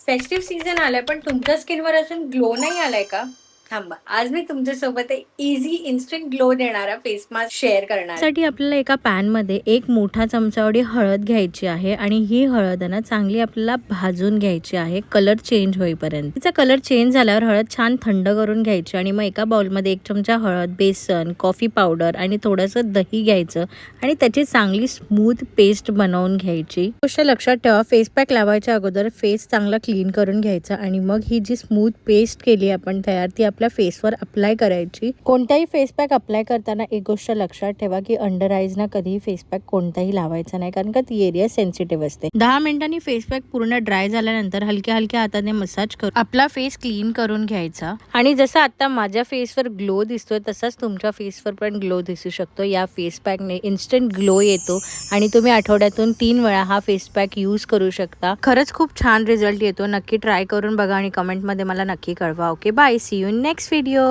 Festive season आलाय पण तुमच्या स्किनवर अजून ग्लो नाही आलाय का? थांबा, आज मी तुमच्यासोबत एक इझी इन्स्टंट ग्लो देणारा फेस मास्क शेअर करणार आहे. त्यासाठी आपल्याला एका पॅन मध्ये एक मोठा चमचा एवढी हळद घ्यायची आहे आणि ही हळद ना चांगली आपल्याला भाजून घ्यायची आहे कलर चेंज होईपर्यंत. तिचा कलर चेंज झाल्यावर हळद छान थंड करून घ्यायची आणि मग एका बाउल मध्ये 1 चमचा हळद, बेसन, कॉफी पावडर आणि थोडंसं दही घ्यायचं आणि त्याची चांगली स्मूथ पेस्ट बनवून घ्यायची. गोष्ट लक्षात ठेवा, फेस पॅक लावायच्या अगोदर फेस चांगला क्लीन करून घ्यायचा आणि मग ही जी स्मूथ पेस्ट केली आपण तयार ती आपल्या फेसवर अप्लाय करायची. कोणताही फेस पॅक अप्लाय करताना एक गोष्ट लक्षात ठेवा की अंडर आईज ना कधीही फेस पॅक कोणताही लावायचा नाही, कारण का ती एरिया सेन्सिटिव्ह असते. 10 मिनिटांनी फेस पॅक पूर्ण ड्राय झाल्यानंतर हलक्या हलक्या हाताने मसाज करून आपला फेस क्लीन करून घ्यायचा. आणि जसं आता माझ्या फेसवर ग्लो दिसतोय तसाच तुमच्या फेसवर पण ग्लो दिसू शकतो. या फेस पॅकने इन्स्टंट ग्लो येतो आणि तुम्ही आठवड्यातून 3 वेळा हा फेस पॅक यूज करू शकता. खरंच खूप छान रिझल्ट येतो. नक्की ट्राय करून बघा आणि कमेंट मध्ये मला नक्की कळवा. Okay, bye, see you in next video.